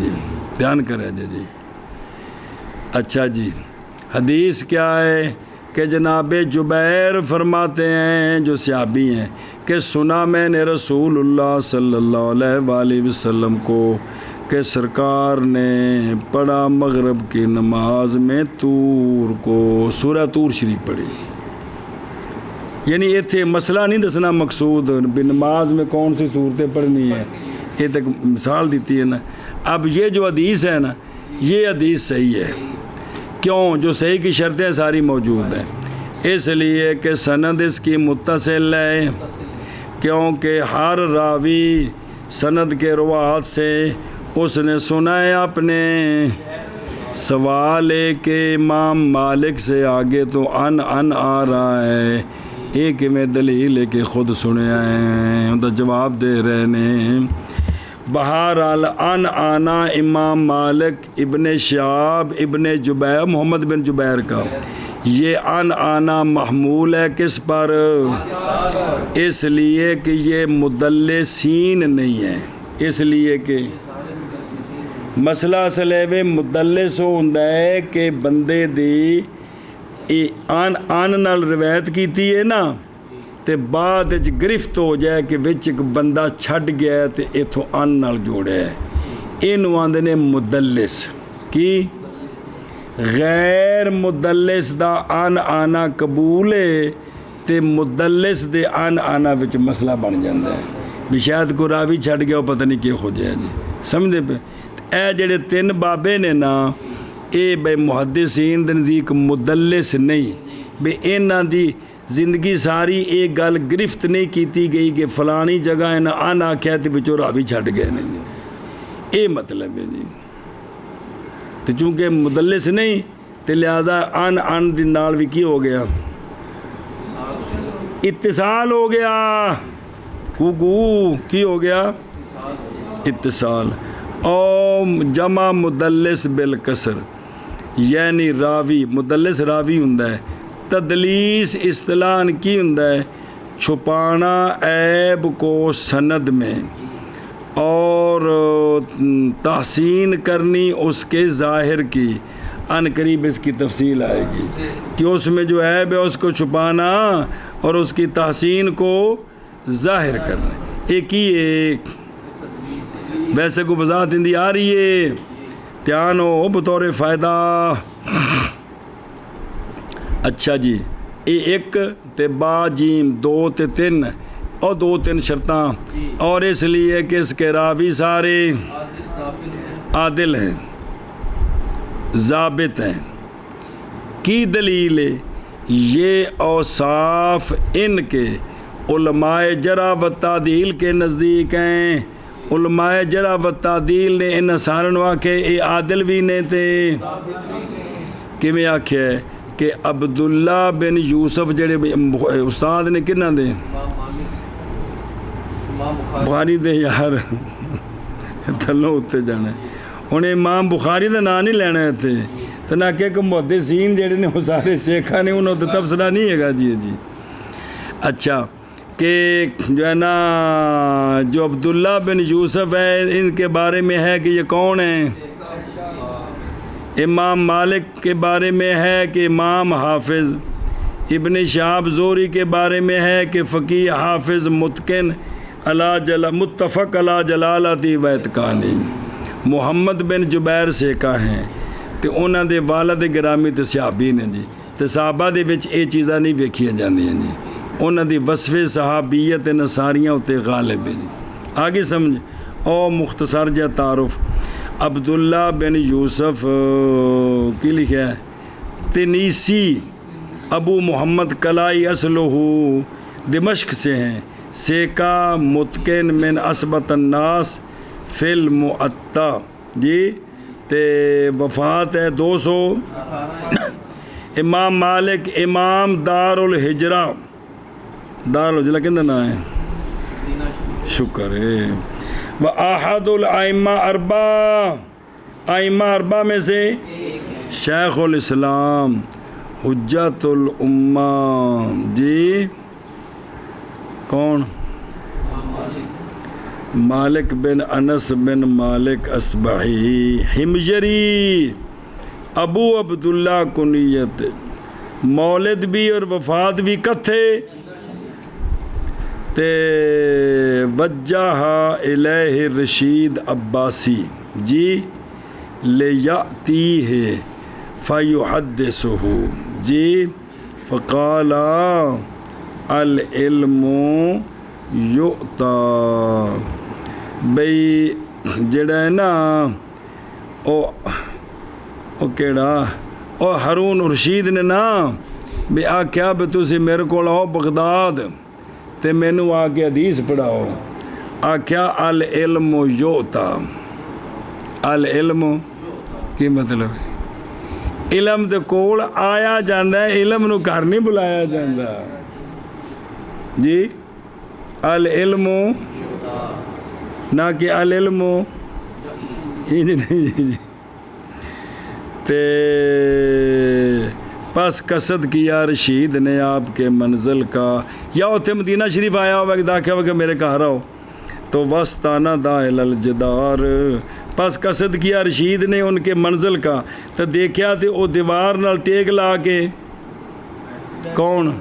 دھیان کرے جی۔ اچھا جی، حدیث کیا ہے کہ جناب جبیر فرماتے ہیں جو صحابی ہیں کہ سنا میں نے رسول اللہ صلی اللہ علیہ وآلہ وسلم کو کہ سرکار نے پڑھا مغرب کی نماز میں تور کو، سورہ تور شریف پڑھی۔ یعنی ایتھے مسئلہ نہیں دسنا مقصود بھی نماز میں کون سی صورتیں پڑھنی ہے، یہ تک مثال دیتی ہے نا۔ اب یہ جو حدیث ہے نا، یہ حدیث صحیح ہے، کیوں؟ جو صحیح کی شرطیں ساری موجود ہیں، اس لیے کہ سند اس کی متصل ہے، کیونکہ ہر راوی سند کے روات سے اس نے سنا ہے اپنے۔ سوال ہے کہ امام مالک سے آگے تو ان آ رہا ہے، ایک میں دلیل ہے کہ خود سنے ہیں، ان کا جواب دے رہے ہیں۔ بہرحال ان آنا امام مالک ابن شہاب ابن جبیر، محمد بن جبیر کا، یہ ان آنا محمول ہے کس پر؟ اس لیے کہ یہ مدلسین نہیں ہے، اس لیے کہ یہ سارے مدلسین مسئلہ اصل ہے مدلس وہ ہوندا ہے کہ بندے دی آن نال روایت کیتی ہے نا تے بعد وچ گرفت ہو جائے کہ وچ ایک بندہ چھڈ گیا ہے تے ایتھوں آن نال جوڑیا ہے، اینوں آندے نے مدلس۔ کی غیر مدلس دا آن آنا قبول ہے تے مدلس دے آن آنا وچ مسئلہ بن جاندا ہے بھی شاید کوئی راوی چھڈ گیا پتہ نہیں کیا ہو جائے جی، سمجھے پہ؟ اے جڑے تین بابے نے نا اے بے محدثین دے نزدیک مدلس نہیں، بے انہاں دی زندگی ساری ایک گل گرفت نہیں کیتی گئی کہ فلانی جگہ انہاں آن آکھیا تے وچوں راوی چھڈ گئے نے جی، اے مطلب ہے جی۔ تو چونکہ مدلس نہیں تو لہذا ان دی نال بھی کی ہو گیا، اتصال ہو گیا، کی ہو گیا اتصال۔ او جمع مدلس بالکسر یعنی راوی، مدلس راوی ہوندا ہے، تدلیس اصطلاح کی ہوندا ہے چھپانا عیب کو سند میں اور تحسین کرنی اس کے ظاہر کی، ان قریب اس کی تفصیل آئے گی کہ اس میں جو عیب ہے اس کو چھپانا اور اس کی تحسین کو ظاہر کرنا، ایک ہی ایک۔ ویسے کو وضاحت ہندی آ رہی ہے، دھیان ہو بطور فائدہ۔ اچھا جی، اے ایک تے با جیم دو تے تین اور دو تین شرطاں، اور اس لیے کہ اس کے راوی سارے عادل ہیں، ضابط ہیں۔ کی دلیل ہے؟ یہ اوصاف ان کے علماء جرح و تعدیل کے نزدیک ہیں۔ علماء جرح و تعدیل نے ان ساروں آکھے اے عادل بھی نے تے کہ میں آکھے کہ عبداللہ بن یوسف جڑے استاد نے کنہ دے بخاری دے یار تھلوں اتنے جانا ہے، انہیں امام بخاری دا نام نہیں لینا ہے تھے تو نہ کہ محدثین جڑے نے وہ سارے سیکھا نے انہوں تو تبصرہ نہیں ہے گا جی جی۔ اچھا کہ جو ہے نا جو عبداللہ بن یوسف ہے ان کے بارے میں ہے کہ یہ کون ہیں؟ امام مالک کے بارے میں ہے کہ امام حافظ، ابن شہاب زہری کے بارے میں ہے کہ فقیہ حافظ متقن متفق علی جلالتی و اتقانی، محمد بن جبیر سیکا ہیں تو انہاں دے والد گرامی تے صحابی نے جی، تے صحابہ دے وچ اے چیزاں نہیں ویکھیاں جاندیاں جی، انہاں دی وصف صحابیت نصاریاں اتے غالب ہے جی۔ آگے سمجھ او مختصر جا تعارف، عبداللہ بن یوسف کی لکھا ہے تنیسی، ابو محمد کلائی اصلہ دمشق سے ہیں، سیکا متقن من اثبت الناس فی المعطا جی، تے وفات ہے 200۔ امام مالک امام دار الحجرہ، دار الحجرہ کہندہ نا ہے، شکر ہے۔ وآحد الائمہ اربع، ائمہ اربع میں سے شیخ الاسلام حجت الامہ جی، کون؟ مالک بن انس بن مالک اصبحی حمجری، ابو عبداللہ کنیت، مولد بھی اور وفات بھی کتھے تے وجہ الیہ رشید عباسی جی لیاتیہ فیحدثہ جی، فقال العلم یؤتا، بھئی جڑا ہے نا او کیڑا او ہارون رشید نے نا بھی آکھیا بھی تسی میرے کو آؤ بغداد تے مینوں آ کے حدیث پڑھاؤ، آکھیا العلم یؤتا، العلم کی مطلب ہے علم دے کول آیا جاندا ہے، علم نو گھر نہیں بلایا جاندا جی، العلم نہ کہ العلم جی نہیں، تے پس قصد کیا رشید نے آپ کے منزل کا، یا اتنے مدینہ شریف آیا ہوا کہ داخل ہوا کہ میرے گھر آؤ، تو وستانہ دائل الجدار، پس قصد کیا رشید نے ان کے منزل کا، تو دیکھیا تے او دیوار نال ٹیک لا کے، کون؟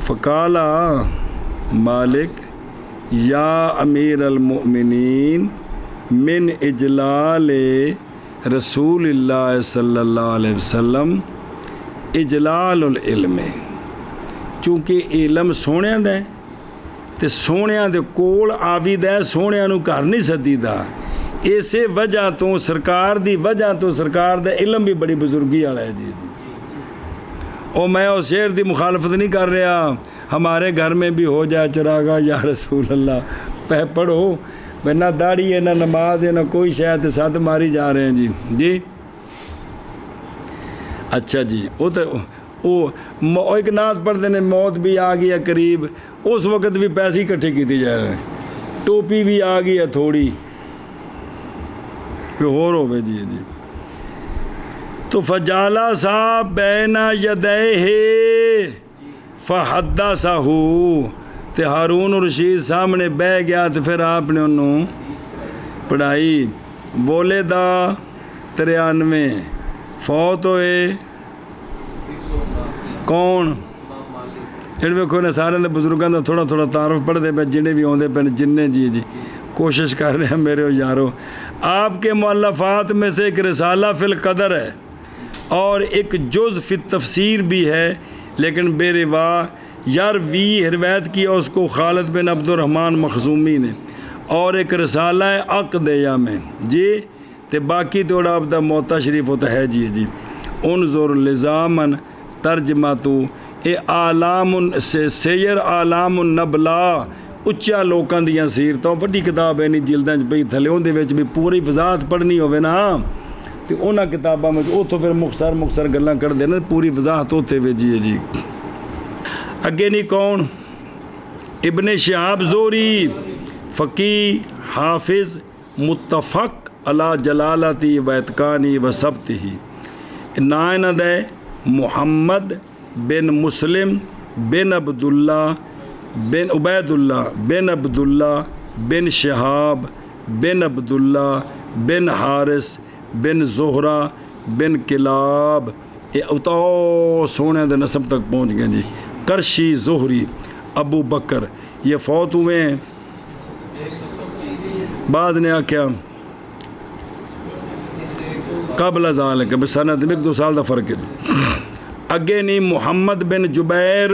فقالا مالک یا امیر المؤمنین من اجلال رسول اللہ صلی اللہ علیہ وسلم اجلال العلم، چونکہ علم سونیاں دا ہے تے سونیاں دے کول آوید ہے، سونیاں نو گھر نہیں سدیدا، اسے وجہ تو سرکار دی وجہ تو سرکار دا علم بھی بڑی بزرگی والا ہے جی۔ اور میں اس شعر دی مخالفت نہیں کر رہا، ہمارے گھر میں بھی ہو جائے چراغا یا رسول اللہ، پہ پڑھو، نہ داڑھی ہے نہ نماز ہے نہ کوئی شاید ساتھ ماری جا رہے ہیں جی۔ جی اچھا جی، وہ ایک نعت پڑھتے ہیں، موت بھی آ گئی ہے قریب، اس وقت بھی پیسے اکٹھے کیتے جا رہے ہیں، ٹوپی بھی آ گئی ہے تھوڑی، پھر ہوئے جی۔ جی تو فجالا صاحب بین یدیہ فحدثہ، تے ہارون رشید سامنے بہ گیا تو پھر آپ نے انہوں پڑھائی۔ بولے دا 93، فوت ہوئے کون؟ یہ ویکھو نے سارے دے بزرگاں دا تھوڑا تھوڑا تعارف پڑھتے پہ، جنہیں بھی آتے پہ جنہیں جی کوشش کر رہے ہیں میرے یارو۔ آپ کے مؤلفات میں سے ایک رسالہ فی القدر ہے اور ایک جز فی التفسیر بھی ہے، لیکن بے روا یاروی روایت کیا اس کو خالد بن عبد الرحمن مخزومی نے، اور ایک رسالہ ہے عقدیہ میں جی، تے باقی توڑا اب دا موتا شریف ہوتا ہے جی۔ جی انظر لزامن ترجمہ تو اے آلام سیر آلام النبلا، اچیا لوکاں دیاں سیرتاں، بڑی کتاب ہے نہیں جلداں پئی تھلے، اون دے وچ بھی پوری وضاحت پڑھنی ہوے نا تے انہاں کتاباں وچ اوتھوں پھر مختصر گلاں کر دے نا، پوری وضاحت اوتھے وچ جی۔ اگے نہیں کون؟ ابن شہاب زہری، فقیہ حافظ متفق علی جلالتی و اتقانی و ثبتہ، نائن دے محمد بن مسلم بن عبداللہ بن عبیداللہ بن عبداللہ بن شہاب بن عبداللہ بن حارث بن زہرہ بن کلاب، اتاؤ سونے دے نسب تک پہنچ گئے جی۔ کرشی زہری ابو بکر، یہ فوت ہوئے ہیں، بعد نے آکھیا قبل ذالک، بسنت میں 2 سال دا فرق ہے جی۔ اگے نہیں محمد بن جبیر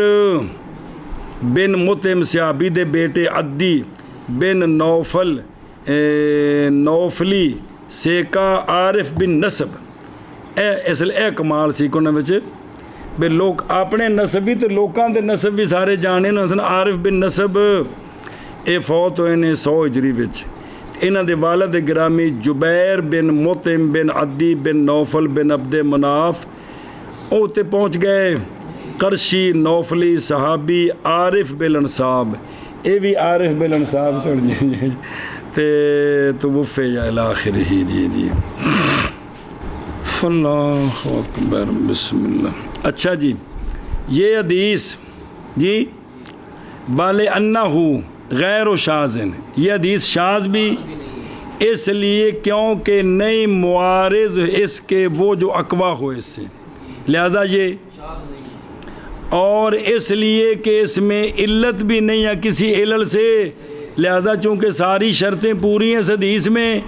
بن مطعم صحابی دے بیٹے، عدی بن نوفلی سیکا عارف بن نسب، اصل اے کمال سی کونا وچ بے لوگ اپنے نسب بھی تے لوکاں دے نسب بھی سارے جانے نا، عارف بن نسب اے فوت ہوئے نے 100 ہجری وچ۔ انہاں دے والد گرامی جبیر بن مطعم بن عدی بن نوفل بن عبد مناف، او تے پہنچ گئے قرشی نوفلی صحابی عارف بالانصاب، اے بھی عارف بالانصاب سن جی تے توفی الی آخرہ جی۔ جی اللہ اکبر، بسم اللہ۔ اچھا جی، یہ حدیث جی بالِ انہو غیر و شاذن، یہ حدیث شاذ بھی اس لیے کیونکہ نئی معارض اس کے وہ جو اقوا ہو اس سے، لہذا یہ، اور اس لیے کہ اس میں علت بھی نہیں ہے کسی علل سے، لہذا چونکہ ساری شرطیں پوری ہیں اس حدیث میں،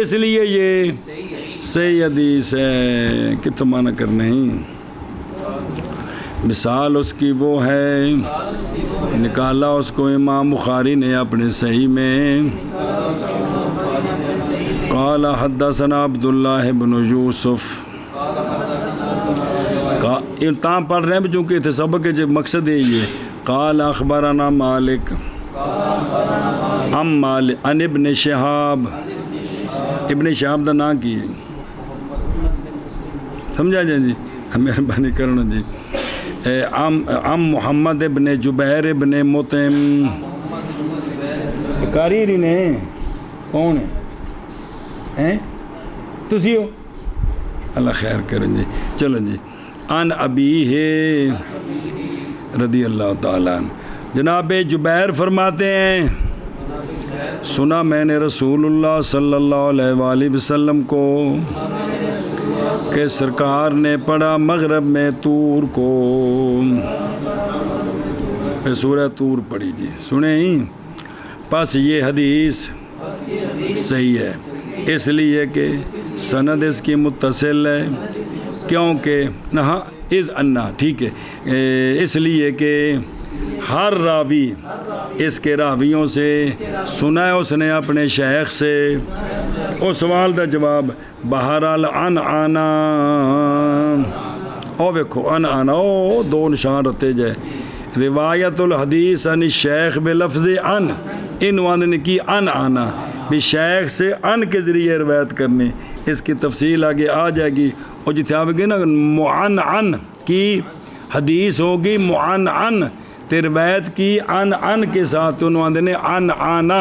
اس لیے یہ صحیح حدیث ہے۔ کتنا معنی کرنا ہی، مثال اس کی وہ ہے، نکالا اس کو امام بخاری نے اپنے صحیح میں، قال حدثنا عبداللہ بن یوسف، تاں پڑھ رہے ہیں چونکہ اتنے سبق کے مقصد ہے یہ، قال اخبرنا مالک عن ابن شہاب، ابن شہاب دا نام کی ہے سمجھا جائے جی، مہربانی کرنا جی، ام محمد ابن جبیر ابن مطعم، قاری ہی نے کون ہے تسی ہو، اللہ خیر کریں جی۔ چلو جی، ان ابی ہے رضی اللہ تعالیٰ عنہ، جناب جبیر فرماتے ہیں سنا میں نے رسول اللہ صلی اللہ علیہ وآلہ وسلم کو کہ سرکار نے پڑھا مغرب میں طور کو. پھر سورہ طور پڑھی جی سنیں. پس یہ حدیث صحیح ہے اس لیے کہ سند اس کی متصل ہے کیونکہ نہا از انا ٹھیک ہے اس لیے کہ ہر راوی اس کے راویوں سے سنا ہے اس نے اپنے شیخ سے. او سوال دا جواب بہرحال ان آنا او ویکھو ان آنا او دو نشان رتے جائے. روایت الحدیث عن الشیخ بلفظ ان وان کی ان آنا بھی شیخ سے ان کے ذریعے روایت کرنی. اس کی تفصیل آگے آ جائے گی. اور جتنے آپ گے نا معن کی حدیث ہوگی معن تے روایت کی ان کے ساتھ انہوں نے ان آنا.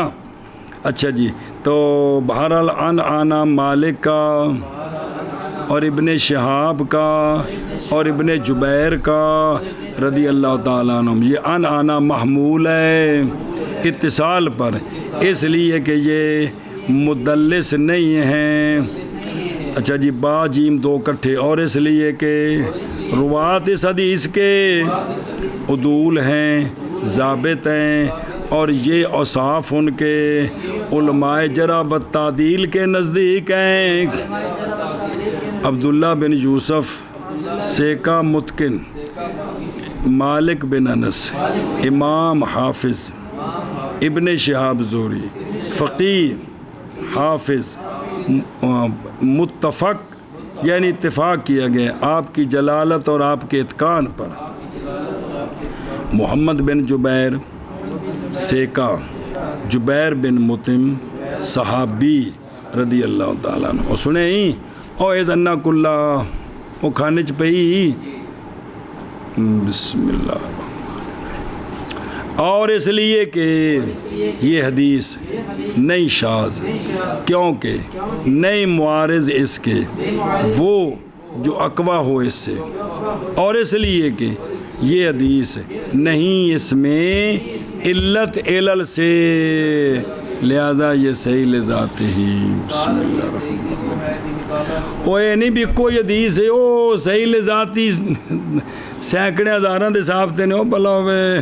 اچھا جی تو بہرحال ان آنا مالک کا اور ابن شہاب کا اور ابن جبیر کا رضی اللہ تعالیٰ عنہ. یہ ان آنا محمول ہے اتصال پر اس لیے کہ یہ مدلس نہیں ہیں. اچھا جی با جیم دو کٹھے اور اس لیے کہ روات اس حدیث کے عدول ہیں ضابط ہیں اور یہ اوصاف ان کے علماء جرح و تعدیل کے نزدیک ہیں. عبداللہ بن یوسف سیکا متقن مالک بن انس امام حافظ ابن شہاب زہری فقیہ حافظ متفق یعنی اتفاق کیا گیا آپ کی جلالت اور آپ کے اتقان پر. محمد بن جبیر سیکا جبیر بن مطعم صحابی رضی اللہ تعالیٰ عنہ. اور سنیں ہی او ایزنہ کلہ او کھانے چپئی بسم اللہ. اور اس لیے کہ یہ حدیث نئی شاذ کیونکہ نئی معارض اس کے وہ جو اقوا ہو اس سے اور اس لیے کہ یہ حدیث نہیں اس میں علت علل سے لہذا یہ صحیح لذات ہی. بسم اللہ او یہ نہیں بھی کوئی حدیث ہے او صحیح لذاتی سینکڑے ہزاراں دے صاحب تے نے او بلا ہوئے.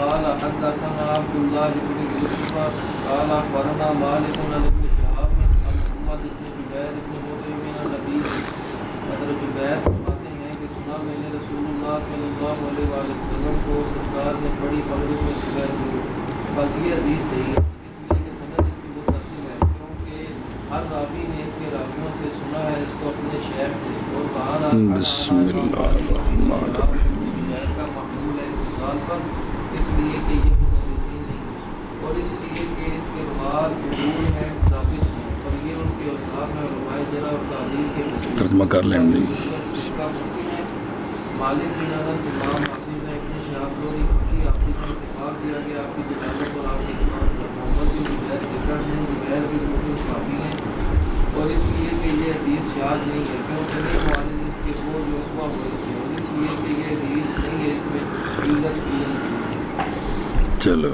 قال حدثنا عبد الله بن يوسف قال اخبرنا مالك عن ابن شهاب عن محمد بن جبیر بن مطعم عن النبي حضرت جبیر فرماتے ہیں کہ سنا میں نے رسول اللہ صلی اللہ علیہ وآلہ وسلم کو سرکار نے پڑھی مغرب میں صبح کو. بس یہ حدیث صحیح ہے اس لیے کہ سند اس کی متصل ہے کیونکہ ہر راوی نے اس کے راویوں سے سنا ہے اس کو اپنے شیخ سے. اور کہا بسم اللہ الرحمن الرحیم. جبیر کا محمول ہے اتصال پر اس لیے کہ یہ مدرسین نہیں اور اس لیے کہ اس کے بعد عدول ہیں ثابت ہیں اور یہ ان کے اوصاف ہیں علماء جرح اور تعدیل کے ترجمہ کر لیں گے. مالک بن انس امام حافظ نے ابن شہاب زہری فقیہ حافظ نے اتفاق کیا کہ آپ کی جلالت اور آپ کے ایمان پر. محمد بن جبیر سیکر نے جبیر بن مطعم صحابی ہیں اور اس لیے کہ یہ حدیث شاذ نہیں ہے کیونکہ نہیں معارض اس کے وہ جو اقوا ہوئے سے اور اس لیے کہ یہ حدیث نہیں ہے اس میں علت علم سے. چلو